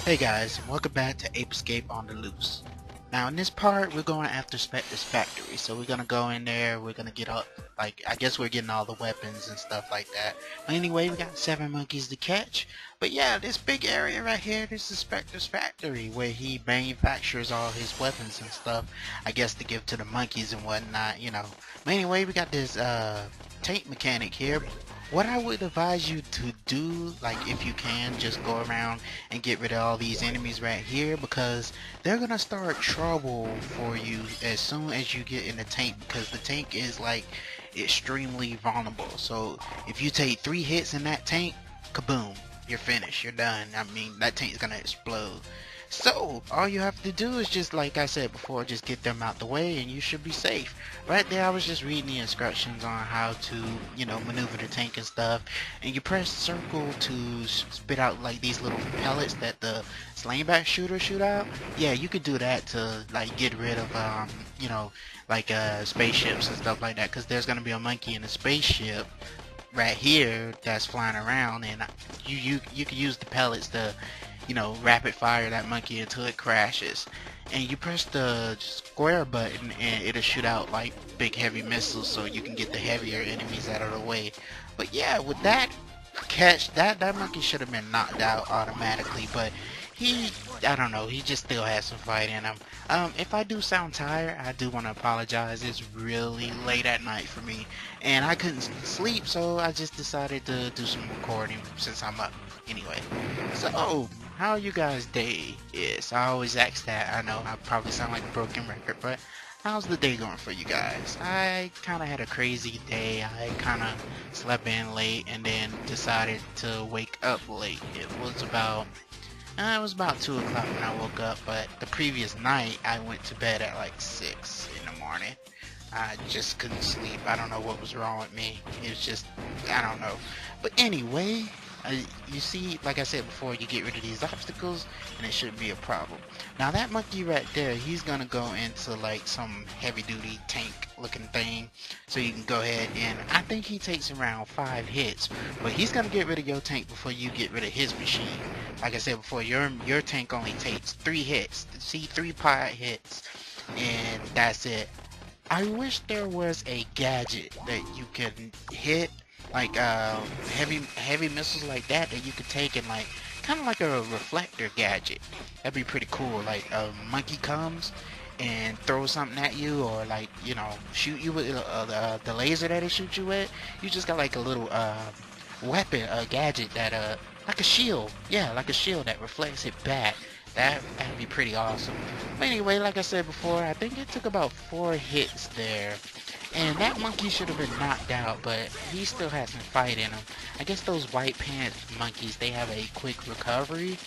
Hey guys, and welcome back to Ape Escape on the Loose. Now in this part, we're going after Specter's factory. So we're gonna go in there, we're gonna get all, I guess we're getting all the weapons and stuff like that. But anyway, we got 7 monkeys to catch. But yeah, this big area right here, this is Specter's factory, where he manufactures all his weapons and stuff. I guess to give to the monkeys and whatnot, you know. But anyway, we got this tank mechanic here. What I would advise you to do, like if you can, just go around and get rid of all these enemies right here, because they're gonna start trouble for you as soon as you get in the tank, because the tank is like extremely vulnerable. So if you take 3 hits in that tank, kaboom, you're finished, you're done. I mean, that tank's gonna explode. So all you have to do is just, like I said before, just get them out the way and you should be safe. Right there I was just reading the instructions on how to, you know, maneuver the tank and stuff, and you press circle to spit out like these little pellets that the slingback shooter shoot out. Yeah, you could do that to like get rid of you know, like spaceships and stuff like that, because there's gonna be a monkey in a spaceship right here that's flying around, and you can use the pellets to, you know, rapid fire that monkey until it crashes. And you press the square button and it'll shoot out like big heavy missiles so you can get the heavier enemies out of the way. But yeah, with that catch, that monkey should have been knocked out automatically, but he, I don't know, he just still has some fight in him. If I do sound tired, I do want to apologize. It's really late at night for me and I couldn't sleep, so I just decided to do some recording since I'm up anyway. So how you guys' day is? I always ask that. I know I probably sound like a broken record, but how's the day going for you guys? I kind of had a crazy day. I kind of slept in late and then decided to wake up late. It was about 2 o'clock when I woke up, but the previous night I went to bed at like 6 in the morning. I just couldn't sleep. I don't know what was wrong with me. It was just, I don't know. But anyway, you see, like I said before, you get rid of these obstacles and it shouldn't be a problem. Now that monkey right there, he's gonna go into like some heavy duty tank looking thing, so you can go ahead, and I think he takes around 5 hits, but he's gonna get rid of your tank before you get rid of his machine. Like I said before, your tank only takes 3 hits. See, 3 pod hits, and that's it. I wish there was a gadget that you can hit, like heavy missiles like that you could take and like kind of like a reflector gadget. That'd be pretty cool. Like a monkey comes and throws something at you, or like, you know, shoot you with the laser that it shoots you with. You just got like a little weapon, a gadget that like a shield. Yeah, like a shield that reflects it back. That'd be pretty awesome. But anyway, like I said before, I think it took about 4 hits there. And that monkey should have been knocked out, but he still has some fight in him. I guess those white pants monkeys, they have a quick recovery.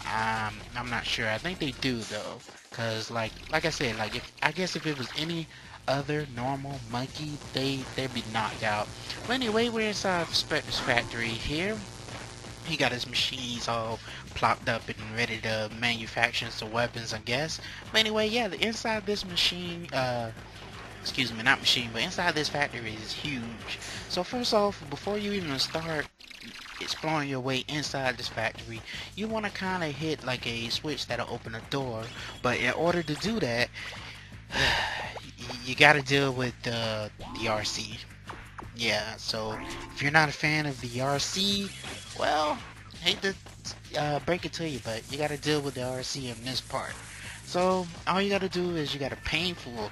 I'm not sure. I think they do though, cause like I said, like I guess if it was any other normal monkey, they'd be knocked out. But anyway, we're inside Specter's factory here. He got his machines all plopped up and ready to manufacture some weapons, I guess. But anyway, yeah, the inside this machine, excuse me, not machine, but inside this factory is huge. So first off, before you even start exploring your way inside this factory, you want to kind of hit like a switch that'll open a door. But in order to do that, you got to deal with the RC. Yeah, so if you're not a fan of the RC, well, hate to break it to you, but you gotta deal with the RC in this part. So all you gotta do is you gotta painfully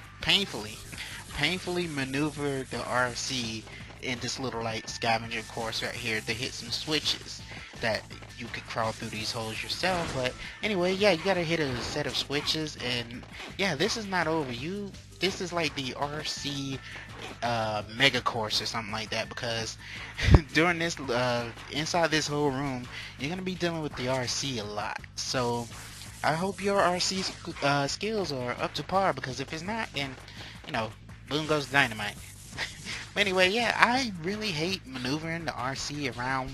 maneuver the RC in this little like scavenger course right here to hit some switches that you could crawl through these holes yourself. But anyway, yeah, you gotta hit a set of switches, and yeah, this is not over. This is like the RC mega course or something like that, because during this inside this whole room, you're gonna be dealing with the RC a lot. So I hope your RC skills are up to par, because if it's not, then, you know, boom goes dynamite. But anyway, yeah, I really hate maneuvering the RC around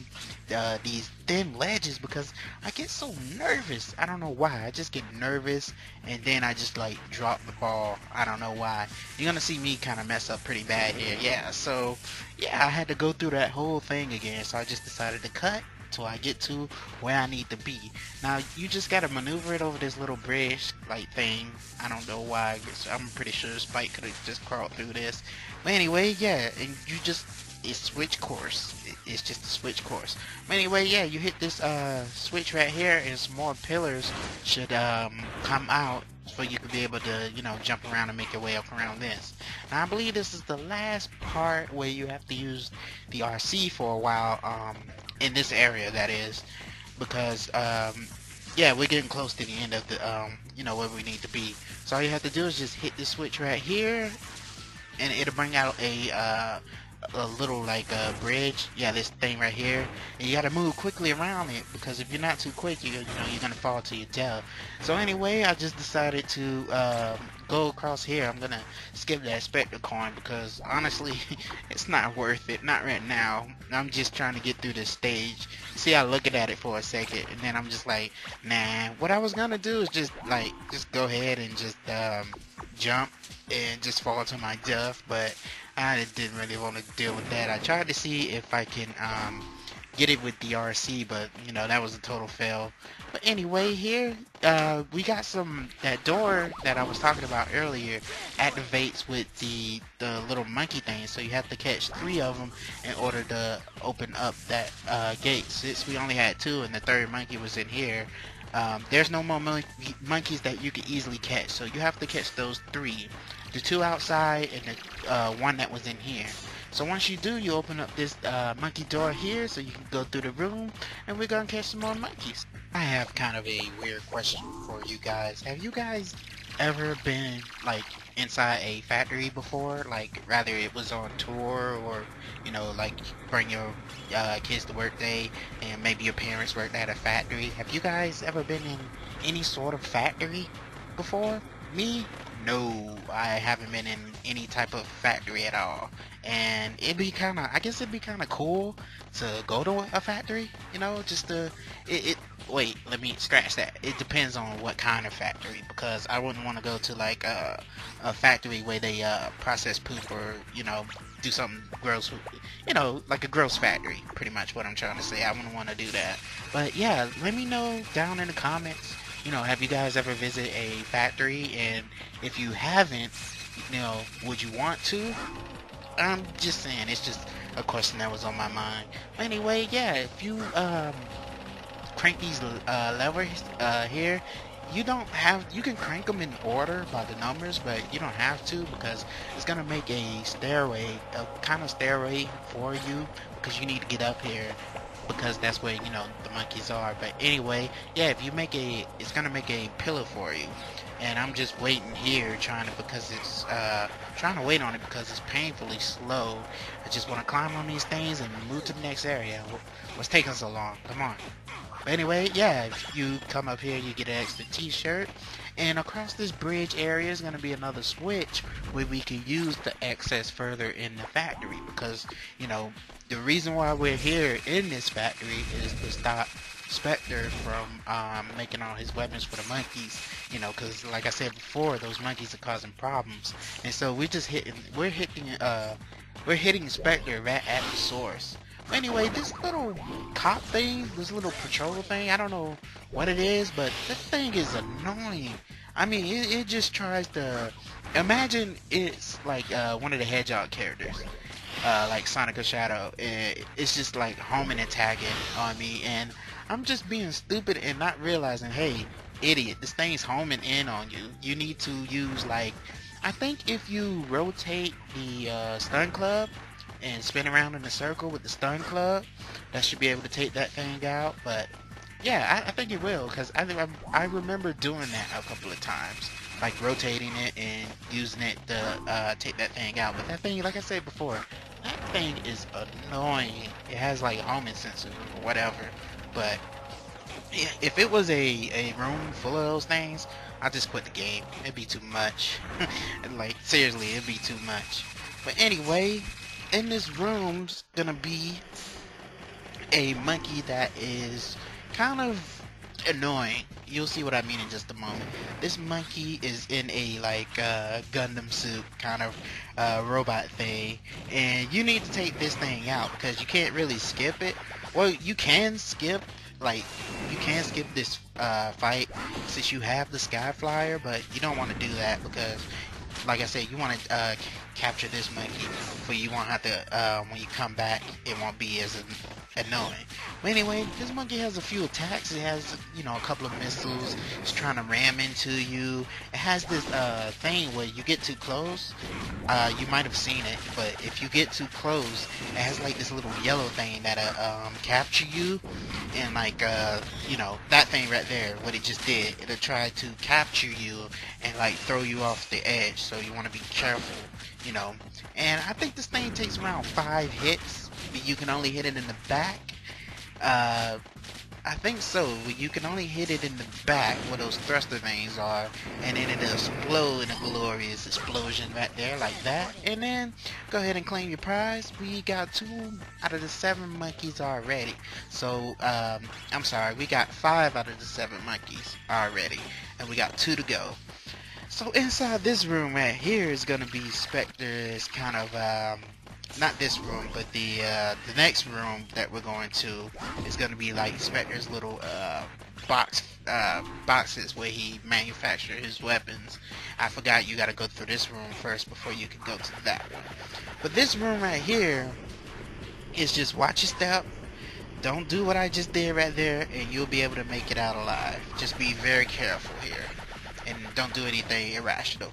these thin ledges, because I get so nervous. I don't know why. I just get nervous and then I just like drop the ball. I don't know why. You're gonna see me kind of mess up pretty bad here. Yeah, so yeah, I had to go through that whole thing again, so I just decided to cut till I get to where I need to be. Now you just gotta maneuver it over this little bridge like thing. I don't know why. I'm pretty sure Spike could have just crawled through this. But anyway, yeah, and you just it's switch course. It's just a switch course. But anyway, yeah, you hit this switch right here, and some more pillars should come out so you could be able to, you know, jump around and make your way up around this. Now I believe this is the last part where you have to use the RC for a while, in this area that is, because yeah, we're getting close to the end of the you know, where we need to be. So all you have to do is just hit the switch right here, and it'll bring out a little like a bridge. Yeah, this thing right here, and you gotta move quickly around it, because if you're not too quick, you know you're gonna fall to your death. So anyway, I just decided to go across here. I'm gonna skip that Specter coin because honestly it's not worth it, not right now. I'm just trying to get through this stage. See, I looking at it for a second and then I'm just like, nah, what I was gonna do is just go ahead and just jump and just fall to my death, but I didn't really want to deal with that. I tried to see if I can get it with the RC, but you know, that was a total fail. But anyway, here we got that door that I was talking about earlier activates with the little monkey thing, so you have to catch 3 of them in order to open up that gate. Since we only had 2 and the third monkey was in here, there's no more monkeys that you can easily catch, so you have to catch those 3. The 2 outside and the 1 that was in here. So once you do, you open up this monkey door here so you can go through the room, and we're gonna catch some more monkeys. I have kind of a weird question for you guys. Have you guys ever been like inside a factory before? Like rather it was on tour, or you know, like bring your kids to work day and maybe your parents worked at a factory. Have you guys ever been in any sort of factory before? Me? No, I haven't been in any type of factory at all. And I guess it'd be kind of cool to go to a factory, you know, just to, wait, let me scratch that. It depends on what kind of factory, because I wouldn't want to go to like a factory where they process poop, or, you know, do something gross, you know, like a gross factory, pretty much what I'm trying to say. I wouldn't want to do that. But yeah, let me know down in the comments. You know, have you guys ever visited a factory? And if you haven't, you know, would you want to? I'm just saying, it's just a question that was on my mind. Anyway, yeah, if you crank these levers here, you can crank them in order by the numbers, but you don't have to, because it's gonna make a kind of stairway for you, because you need to get up here, because that's where, you know, the monkeys are. But anyway, yeah, if you it's gonna make a pillar for you, and I'm just waiting here trying to wait on it because it's painfully slow. I just want to climb on these things and move to the next area. What's taking so long? Come on. But anyway, yeah, if you come up here, you get an extra t-shirt, and across this bridge area is going to be another switch where we can use the access further in the factory, because, you know, the reason why we're here in this factory is to stop Specter from making all his weapons for the monkeys, you know, because like I said before, those monkeys are causing problems, and so we're hitting Specter right at the source. Anyway, this little cop thing, this little patrol thing, I don't know what it is, but this thing is annoying. I mean, it just tries to, imagine it's like one of the Hedgehog characters, like Sonic or Shadow. It's just like homing and tagging on me, and I'm just being stupid and not realizing, hey, idiot, this thing's homing in on you. You need to use, like, I think if you rotate the stun club and spin around in a circle with the stun club, that should be able to take that thing out. But yeah, I think it will, because I remember doing that a couple of times, like rotating it and using it to take that thing out. But that thing, like I said before, that thing is annoying. It has like homing sensors or whatever. But yeah, if it was a room full of those things, I'd just quit the game. It'd be too much. Like, seriously, it'd be too much. But anyway, in this room's gonna be a monkey that is kind of annoying. You'll see what I mean in just a moment. This monkey is in a like Gundam suit kind of robot thing, and you need to take this thing out because you can't really skip it. Well, you can skip, like, you can skip this fight since you have the Sky Flyer, but you don't want to do that because, like I said, you want to capture this monkey, but you won't have to, when you come back, it won't be as annoying. But anyway, this monkey has a few attacks. It has, you know, a couple of missiles. It's trying to ram into you. It has this thing where you get too close. You might have seen it, but if you get too close, it has like this little yellow thing that capture you, and like you know, that thing right there, what it just did, it'll try to capture you and like throw you off the edge. So you want to be careful, you know. And I think this thing takes around 5 hits, but you can only hit it in the back. I think so. You can only hit it in the back where those thruster things are, and then it'll explode in a glorious explosion right there like that. And then go ahead and claim your prize. We got 2 out of the 7 monkeys already. So I'm sorry, we got 5 out of the 7 monkeys already, and we got 2 to go. So inside this room right here is gonna be Specter's kind of not this room, but the next room that we're going to is going to be like Specter's little boxes where he manufactures his weapons. I forgot you got to go through this room first before you can go to that one. But this room right here is just watch your step. Don't do what I just did right there, and you'll be able to make it out alive. Just be very careful here, and don't do anything irrational.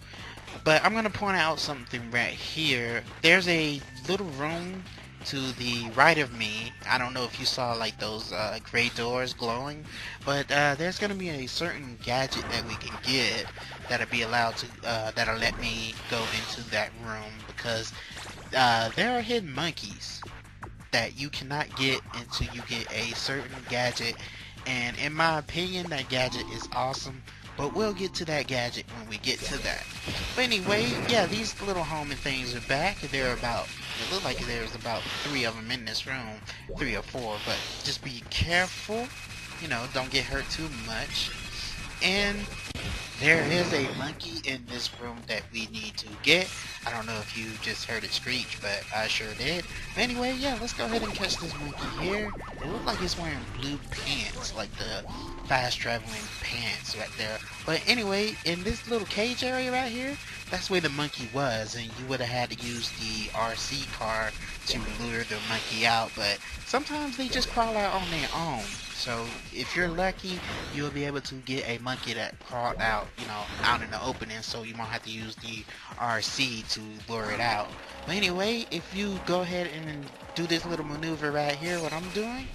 But I'm going to point out something right here. There's a little room to the right of me. I don't know if you saw like those gray doors glowing, but there's going to be a certain gadget that we can get that'll be allowed to, that'll let me go into that room, because there are hidden monkeys that you cannot get until you get a certain gadget. And in my opinion, that gadget is awesome. But we'll get to that gadget when we get to that. But anyway, yeah, these little homing things are back. There are about, it looked like there's about 3 of them in this room. 3 or 4, but just be careful. You know, don't get hurt too much. And there is a monkey in this room that we need to get. I don't know if you just heard it screech, but I sure did. But anyway, yeah, let's go ahead and catch this monkey here. It looks like it's wearing blue pants, like the fast traveling pants right there. But anyway, in this little cage area right here, that's where the monkey was, and you would have had to use the RC car to lure the monkey out, but sometimes they just crawl out on their own. So if you're lucky, you'll be able to get a monkey that crawled out, you know, out in the opening, so you won't have to use the RC to lure it out. But anyway, if you go ahead and do this little maneuver right here, what I'm doing,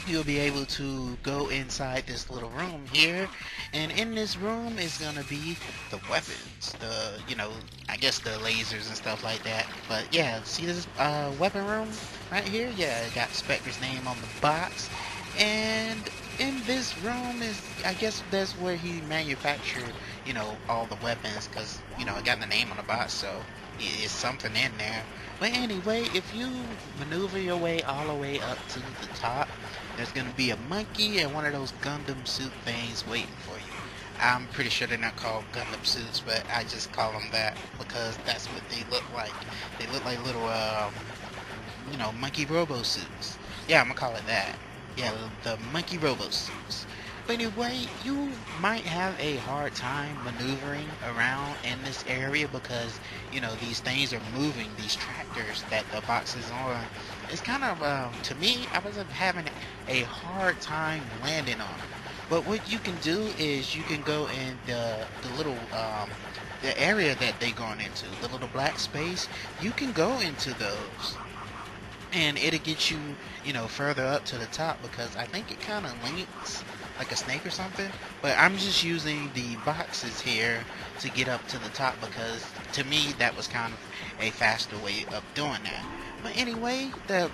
you'll be able to go inside this little room here, and in this room is gonna be the weapons, the, you know, I guess the lasers and stuff like that. But yeah, see this weapon room right here? Yeah, it got Specter's name on the box. And in this room is, I guess that's where he manufactured, you know, all the weapons, because, you know, it got the name on the box, so it's something in there. But anyway, if you maneuver your way all the way up to the top, there's going to be a monkey and one of those Gundam suit things waiting for you. I'm pretty sure they're not called Gundam suits, but I just call them that because that's what they look like. They look like little, you know, monkey robo suits. Yeah, I'm going to call it that. Yeah, the monkey robo suits. But anyway, you might have a hard time maneuvering around in this area because, you know, these things are moving, these tractors that the box is on. It's kind of, to me, I was having a hard time landing on it. But what you can do is you can go in the little, the area that they're going into, the little black space, you can go into those. And it'll get you, you know, further up to the top because I think it kind of links like a snake or something. But I'm just using the boxes here to get up to the top because to me that was kind of a faster way of doing that. But anyway, the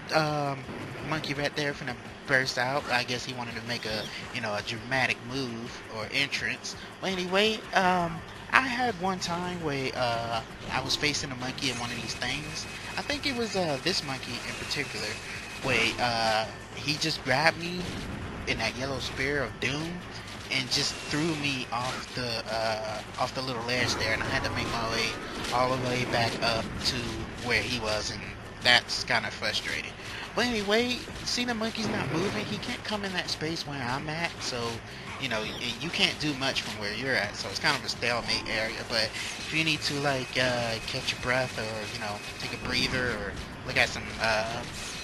monkey right there finna burst out. I guess he wanted to make a, you know, a dramatic move or entrance. But anyway, I had one time where I was facing a monkey in one of these things. I think it was this monkey in particular, where he just grabbed me in that yellow spear of doom and just threw me off the little ledge there, and I had to make my way all the way back up to where he was, and that's kind of frustrating. But anyway, see the monkey's not moving. He can't come in that space where I'm at, so you can't do much from where you're at. So it's kind of a stalemate area. But if you need to like catch your breath, or take a breather, or look at some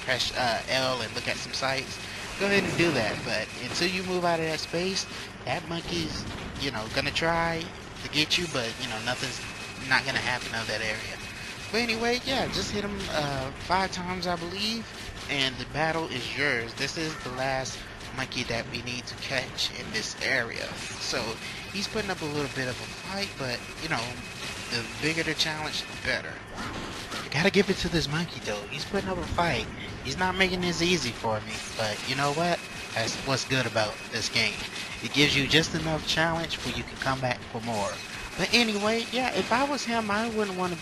press L and look at some sights, go ahead and do that. But until you move out of that space, that monkey's gonna try to get you, but nothing's not gonna happen in that area. But anyway, yeah, just hit him 5 times, I believe, and the battle is yours. This is the last monkey that we need to catch in this area. So he's putting up a little bit of a fight, but the bigger the challenge, the better. You gotta give it to this monkey though. He's putting up a fight. He's not making this easy for me, but you know what? That's what's good about this game. It gives you just enough challenge where you can come back for more. But anyway, yeah, if I was him, I wouldn't want to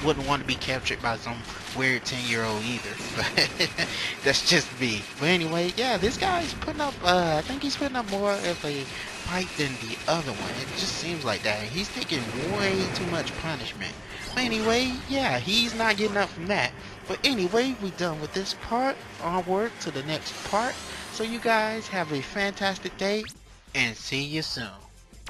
wouldn't want to be captured by some weird 10-year-old either. But that's just me. But anyway, yeah, this guy's putting up, I think he's putting up more of a fight than the other one. It just seems like that. He's taking way too much punishment. But anyway, yeah, he's not getting up from that. But anyway, we're done with this part. Onward to the next part. So you guys have a fantastic day, and see you soon.